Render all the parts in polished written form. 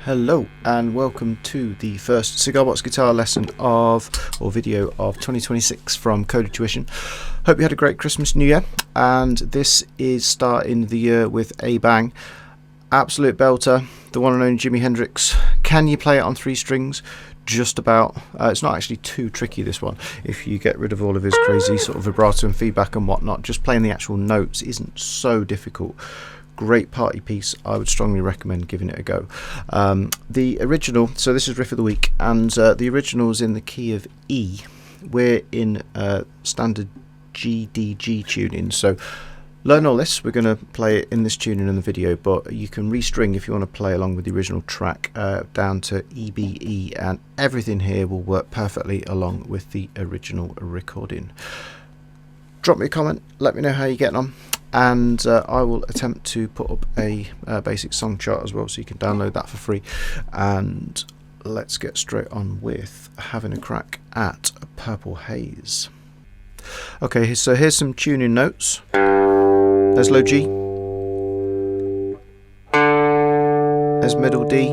Hello and welcome to the first Cigar Box Guitar lesson or video of 2026 from Coda Tuition. Hope you had a great Christmas, New Year, and this is starting the year with a bang. Absolute belter, the one and only Jimi Hendrix. Can you play it on 3 strings? Just about. It's not actually too tricky, this one, if you get rid of all of his crazy sort of vibrato and feedback and whatnot. Just playing the actual notes isn't so difficult. Great party piece. I would strongly recommend giving it a go. The original, so this is Riff of the Week, and the original is in the key of E. We're in standard GDG tuning, so learn all this. We're going to play it in this tuning in the video, but you can restring if you want to play along with the original track down to EBE, and everything here will work perfectly along with the original recording. Drop me a comment, let me know how you're getting on, and I will attempt to put up a basic song chart as well, so you can download that for free. And let's get straight on with having a crack at Purple Haze. Okay, so here's some tuning notes. There's low G, there's middle D,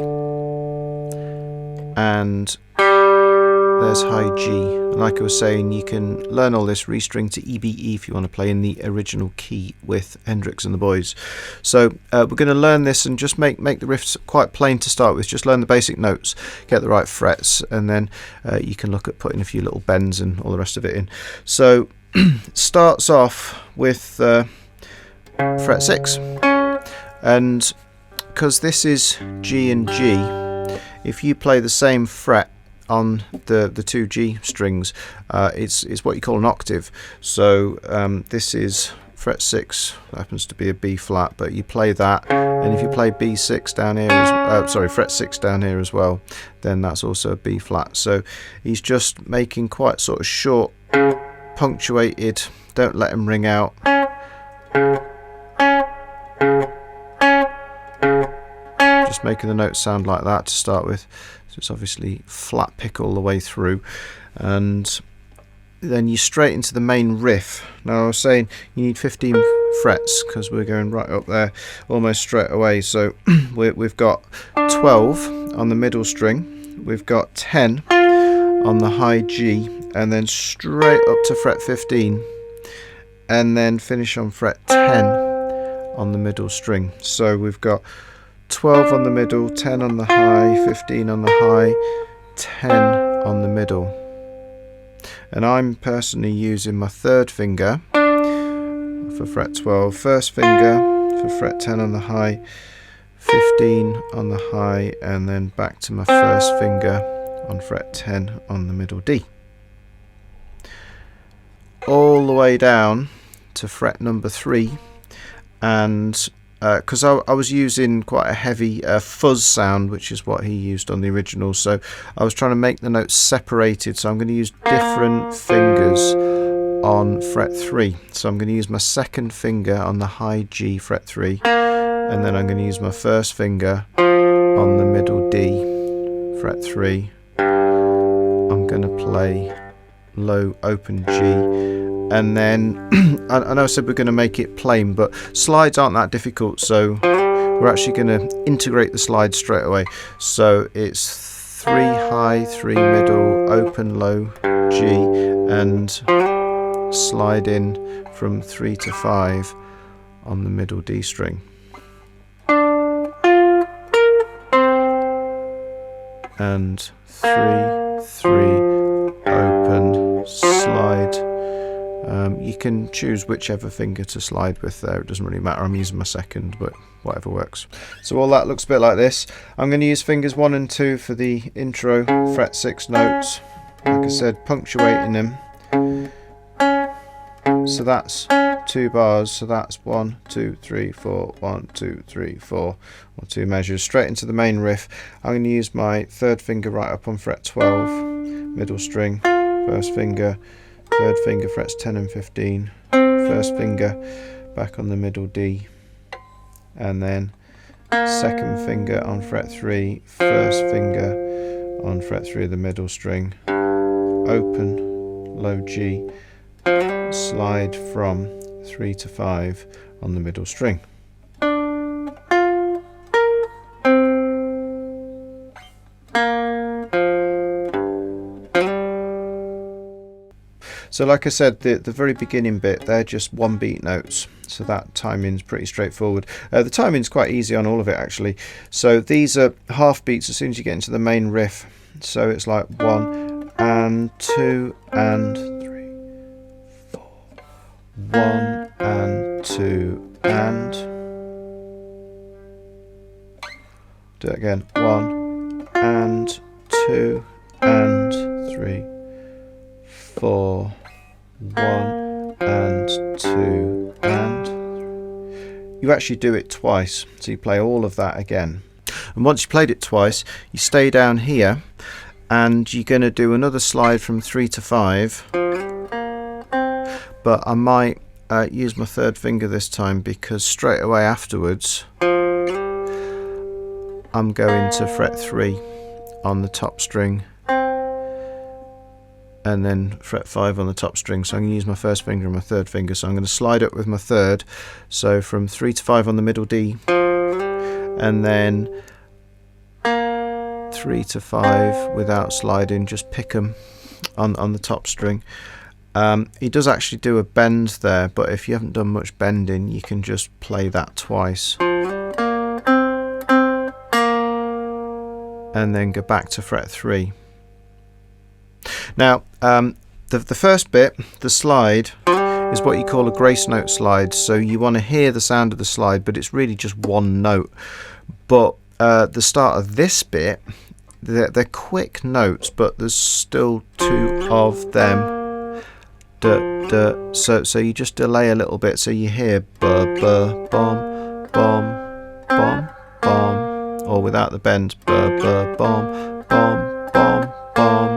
and there's high G. Like I was saying, you can learn all this, restring to EBE if you want to play in the original key with Hendrix and the boys. So we're going to learn this and just make the riffs quite plain to start with. Just learn the basic notes, get the right frets, and then you can look at putting a few little bends and all the rest of it in. So it starts off with fret 6, and because this is G and G, if you play the same fret on the 2 G strings, it's what you call an octave. So this is fret 6, happens to be a B flat, but you play that, and if you play B6 down here, fret 6 down here as well, then that's also a B flat. So he's just making quite sort of short, punctuated, don't let him ring out. Just making the notes sound like that to start with. So it's obviously flat pick all the way through, and then you straight into the main riff. Now I was saying you need 15 frets because we're going right up there almost straight away. So we've got 12 on the middle string, we've got 10 on the high G, and then straight up to fret 15, and then finish on fret 10 on the middle string. So we've got 12 on the middle, 10 on the high, 15 on the high, 10 on the middle. And I'm personally using my 3rd finger for fret 12, 1st finger for fret 10 on the high, 15 on the high, and then back to my 1st finger on fret 10 on the middle D. All the way down to fret number 3, and because I was using quite a heavy fuzz sound, which is what he used on the original, so I was trying to make the notes separated, so I'm going to use different fingers on fret 3. So I'm going to use my 2nd finger on the high G, fret 3, and then I'm going to use my 1st finger on the middle D, fret 3. I'm going to play low open G, and then I know I said we're going to make it plain, but slides aren't that difficult, so we're actually going to integrate the slides straight away. So it's 3 high, 3 middle, open low G, and slide in from 3 to 5 on the middle D string. And 3, 3, open, slide, You can choose whichever finger to slide with there, it doesn't really matter. I'm using my second, but whatever works. So all that looks a bit like this. I'm going to use fingers 1 and 2 for the intro, fret 6 notes. Like I said, punctuating them. So that's 2 bars, so that's 1, 2, 3, 4, 1, 2, 3, 4, or 2 measures, straight into the main riff. I'm going to use my third finger right up on fret 12, middle string, first finger, third finger frets 10 and 15, first finger back on the middle D, and then second finger on fret 3, first finger on fret 3 of the middle string, open, low G, slide from 3 to 5 on the middle string. So like I said, the very beginning bit, they're just 1 beat notes, so that timing's pretty straightforward. The timing's quite easy on all of it actually. So these are half beats as soon as you get into the main riff. So it's like 1 and 2 and 3, 4, 1 and 2 and, do it again, 1 and 2 and 3, 4, 1 and 2 and 3. You actually do it twice, so you play all of that again. And once you played it twice, you stay down here and you're going to do another slide from 3 to 5. But I might use my third finger this time, because straight away afterwards I'm going to fret 3 on the top string and then fret 5 on the top string. So I'm going to use my first finger and my third finger. So I'm going to slide up with my third, so from 3 to 5 on the middle D, and then 3 to 5 without sliding, just pick them on the top string. He does actually do a bend there, but if you haven't done much bending, you can just play that twice and then go back to fret 3. Now the first bit, the slide, is what you call a grace note slide. So you want to hear the sound of the slide, but it's really just 1 note. But the start of this bit, they're quick notes, but there's still 2 of them. So you just delay a little bit, so you hear ba ba bom bom bom bom, or without the bend, ba ba bom bom bom bom,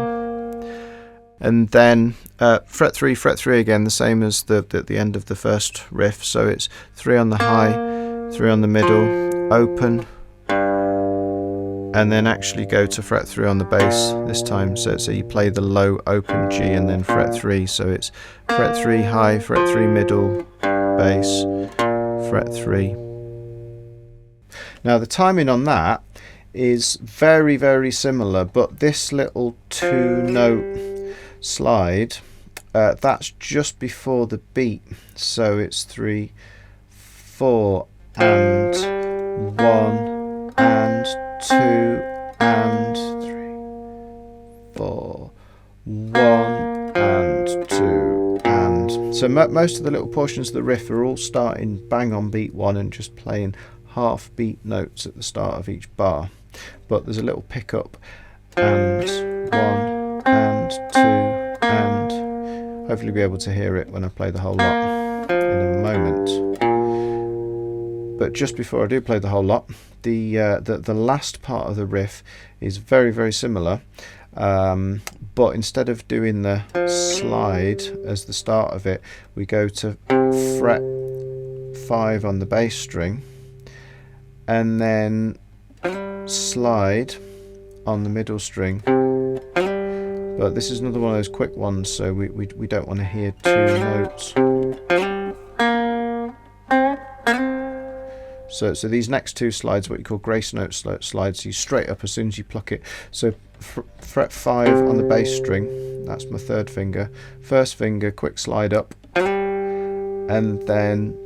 and then fret 3 again, the same as the end of the first riff. So it's 3 on the high, 3 on the middle, open, and then actually go to fret 3 on the bass this time. So you play the low open G and then fret 3. So it's fret 3 high, fret 3 middle, bass, fret 3. Now the timing on that is very, very similar, but this little 2 note slide, that's just before the beat. So it's 3, 4 and 1 and 2 and 3, 4, 1 and 2 and. So most of the little portions of the riff are all starting bang on beat 1 and just playing half beat notes at the start of each bar. But there's a little pickup and 1 and 2 and. Hopefully be able to hear it when I play the whole lot in a moment. But just before I do play the whole lot, the last part of the riff is very, very similar, but instead of doing the slide as the start of it, we go to fret 5 on the bass string and then slide on the middle string. But this is another one of those quick ones, so we don't want to hear 2 notes. So these next 2 slides, what you call grace note slides, you straight up as soon as you pluck it. So fret 5 on the bass string, that's my third finger, first finger, quick slide up, and then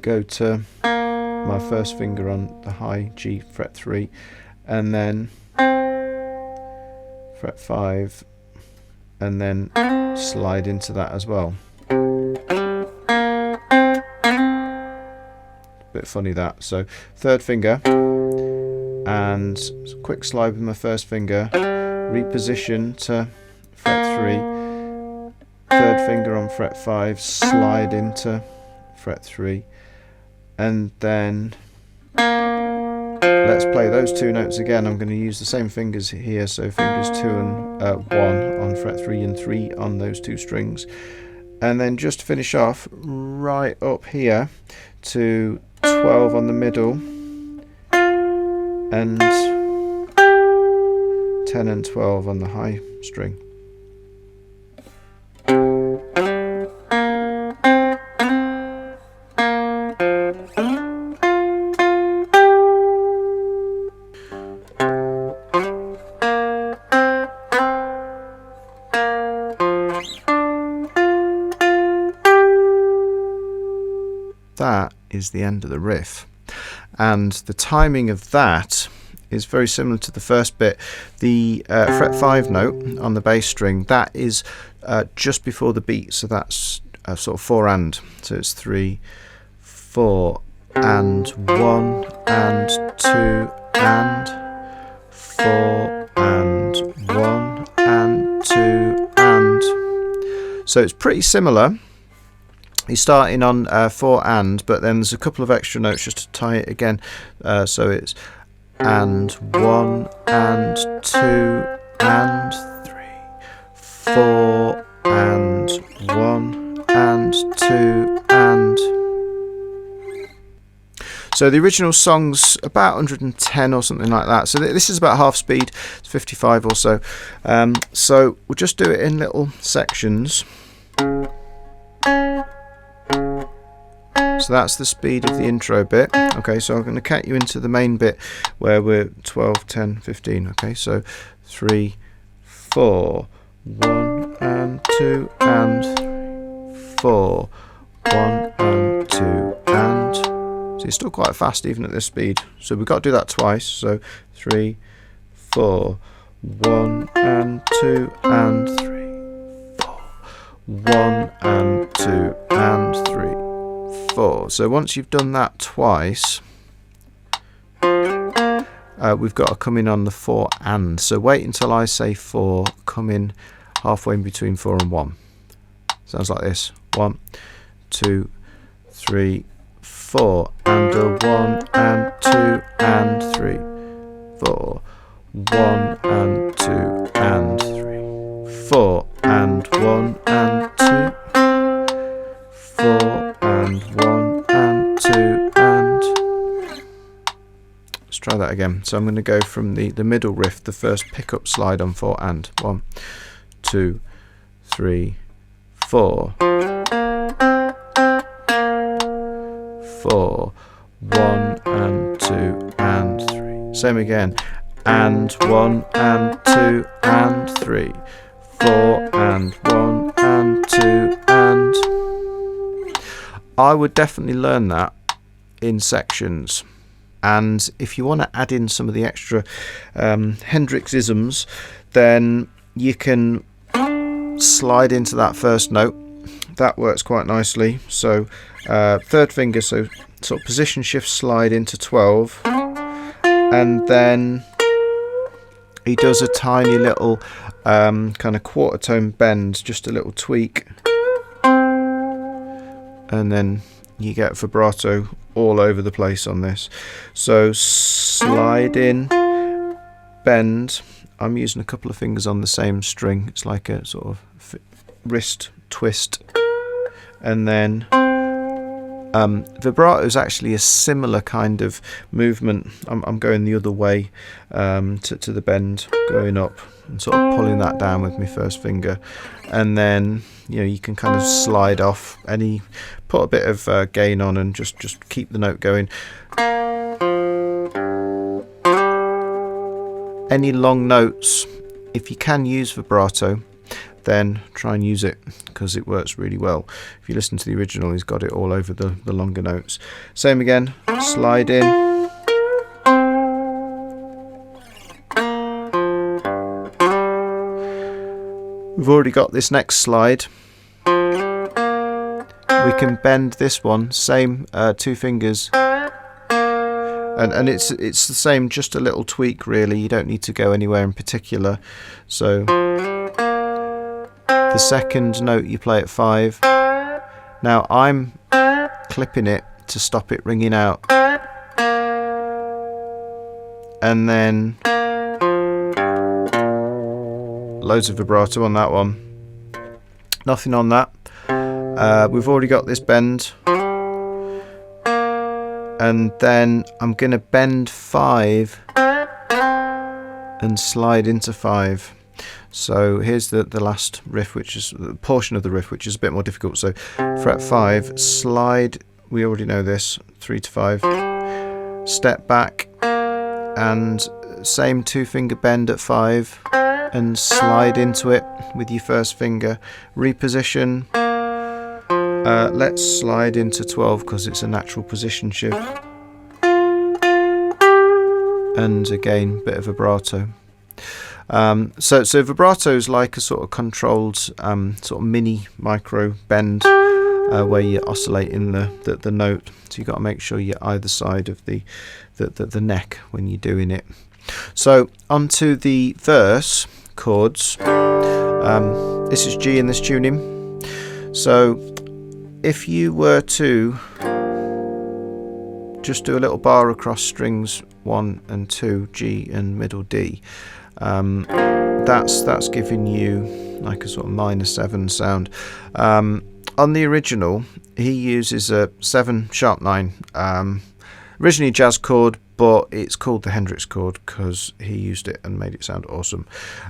go to my first finger on the high G, fret 3, and then fret 5, and then slide into that as well. bit funny that. So third finger, and quick slide with my first finger, reposition to fret 3, third finger on fret 5, slide into fret 3, and then let's play those two notes again. I'm going to use the same fingers here, so fingers 2 and 1 on fret 3 and 3 on those two strings, and then just finish off right up here to 12 on the middle and 10 and 12 on the high string. That is the end of the riff, and the timing of that is very similar to the first bit. The fret 5 note on the bass string, that is just before the beat, so that's sort of 4 and, so it's 3, 4 and 1 and 2 and 4 and 1 and 2 and, so it's pretty similar. He's starting on 4 and, but then there's a couple of extra notes just to tie it again. So it's and 1 and 2 and 3, 4 and 1 and 2 and. So the original song's about 110 or something like that. So this is about half speed, it's 55 or so. So we'll just do it in little sections. So that's the speed of the intro bit. Okay, so I'm going to cut you into the main bit where we're 12, 10, 15. Okay, so 3, 4, 1 and 2 and 4, 1 and 2 and. So it's still quite fast even at this speed. So we've got to do that twice. So 3, 4, 1 and 2 and 3, 4, 1 and 2 and 3. 4. So once you've done that twice, we've got to come in on the 4 and. So wait until I say 4, come in halfway in between 4 and 1. Sounds like this. 1, 2, 3, 4, and a 1 and 2 and 3, 4, 1 and 2 and 3, 4 and 1 and 2, 4 and 1 and 2 and. Let's try that again. So I'm going to go from the middle riff, the first pickup slide on 4 and. 1, 2, 3, 4, 4, 1 and 2 and 3. Same again. And 1 and 2 and 3, 4 and 1 and 2 and. I would definitely learn that in sections, and if you want to add in some of the extra Hendrix-isms, then you can slide into that first note. That works quite nicely. So third finger, so sort of position shift slide into 12, and then he does a tiny little kind of quarter tone bend, just a little tweak, and then you get vibrato all over the place on this. So slide in, bend. I'm using a couple of fingers on the same string. It's like a sort of wrist twist, and then vibrato is actually a similar kind of movement. I'm going the other way to the bend, going up and sort of pulling that down with my first finger, and then you can kind of slide off any, put a bit of gain on and just keep the note going. Any long notes, if you can use vibrato, then try and use it, because it works really well. If you listen to the original, he's got it all over the longer notes. Same again, slide in. We've already got this next slide. We can bend this one, same 2 fingers and it's the same, just a little tweak really. You don't need to go anywhere in particular. So the second note you play at 5. Now I'm clipping it to stop it ringing out, and then loads of vibrato on that one. Nothing on that. We've already got this bend, and then I'm going to bend 5 and slide into 5. So here's the last riff, which is the portion of the riff which is a bit more difficult. So fret 5, slide, we already know this, 3 to 5, step back, and same 2-finger bend at 5 and slide into it with your first finger, reposition. Let's slide into 12 because it's a natural position shift, and again bit of vibrato. So vibrato is like a sort of controlled sort of mini micro bend where you're oscillating the note, so you've got to make sure you're either side of the neck when you're doing it. So onto the verse chords. This is G in this tuning. So if you were to just do a little bar across strings 1 and 2, G and middle D, that's giving you like a sort of minor 7 sound. On the original, he uses a 7 sharp 9, originally a jazz chord, but it's called the Hendrix chord because he used it and made it sound awesome.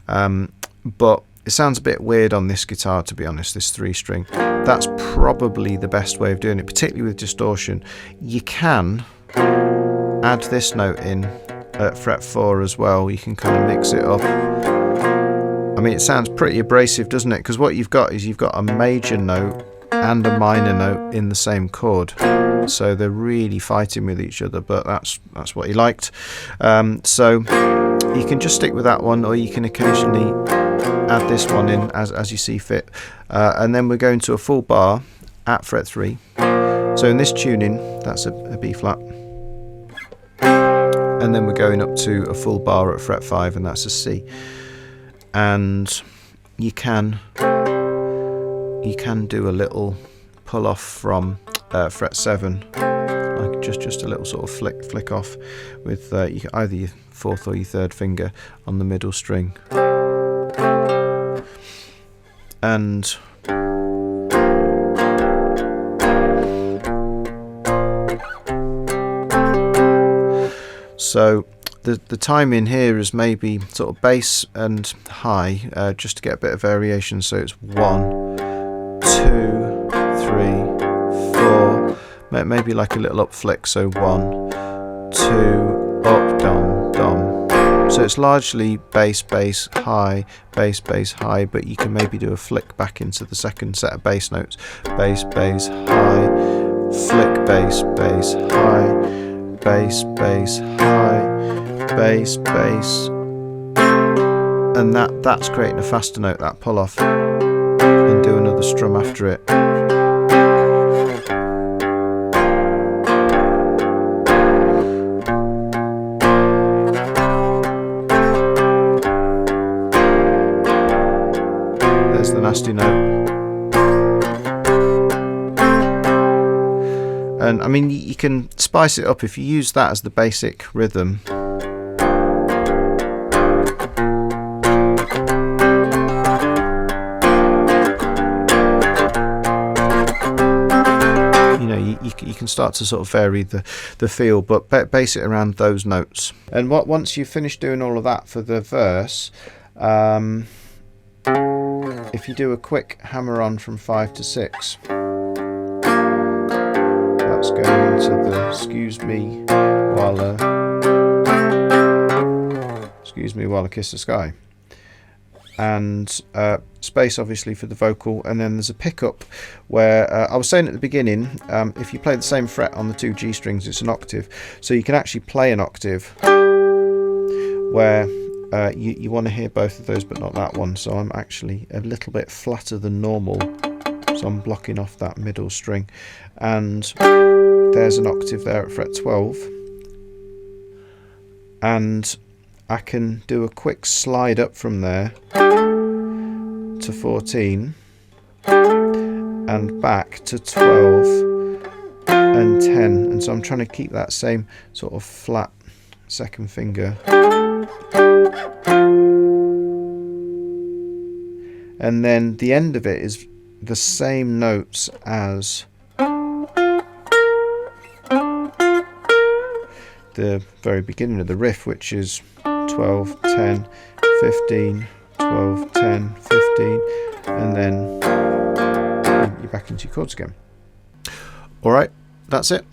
But it sounds a bit weird on this guitar, to be honest, this 3-string. That's probably the best way of doing it, particularly with distortion. You can add this note in at fret 4 as well. You can kind of mix it up. I mean, it sounds pretty abrasive, doesn't it? Because what you've got is you've got a major note and a minor note in the same chord, so they're really fighting with each other, but that's what he liked. So you can just stick with that one, or you can occasionally add this one in as you see fit, and then we're going to a full bar at fret 3. So in this tuning, that's a B flat, and then we're going up to a full bar at fret 5, and that's a C. And you can do a little pull off from fret 7, like just a little sort of flick off with either your 4th or your 3rd finger on the middle string. And so the timing here is maybe sort of bass and high, just to get a bit of variation. So it's 1, 2, 3, 4, maybe like a little up flick. So 1, 2, up, dom, dom. So it's largely bass, bass, high, bass, bass, high, but you can maybe do a flick back into the second set of bass notes. Bass, bass, high, flick, bass, bass, high, bass, bass, high, bass, bass, and that's creating a faster note, that pull off, and do another strum after it. There's the nasty note. And I mean, you can spice it up if you use that as the basic rhythm. You know, you can start to sort of vary the feel, but base it around those notes. And once you've finished doing all of that for the verse, if you do a quick hammer on from 5 to 6, that's going into the excuse me while I kiss the sky, and space obviously for the vocal, and then there's a pickup where I was saying at the beginning, if you play the same fret on the 2 G strings, it's an octave, so you can actually play an octave where you want to hear both of those but not that one. So I'm actually a little bit flatter than normal, so I'm blocking off that middle string, and there's an octave there at fret 12, and I can do a quick slide up from there to 14 and back to 12 and 10, and so I'm trying to keep that same sort of flat second finger, and then the end of it is the same notes as the very beginning of the riff, which is 12, 10, 15, 12, 10, 15, and then you're back into your chords again. Alright, that's it.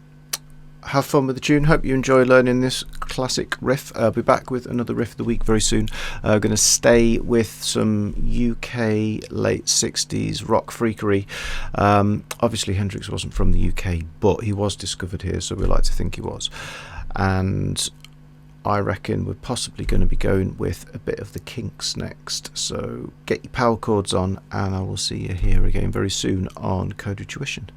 Have fun with the tune. Hope you enjoy learning this classic riff. I'll be back with another riff of the week very soon. I'm going to stay with some UK late 60s rock freakery. Obviously Hendrix wasn't from the UK, but he was discovered here, so we like to think he was. And I reckon we're possibly going to be going with a bit of the Kinks next. So get your power chords on, and I will see you here again very soon on Code of Tuition.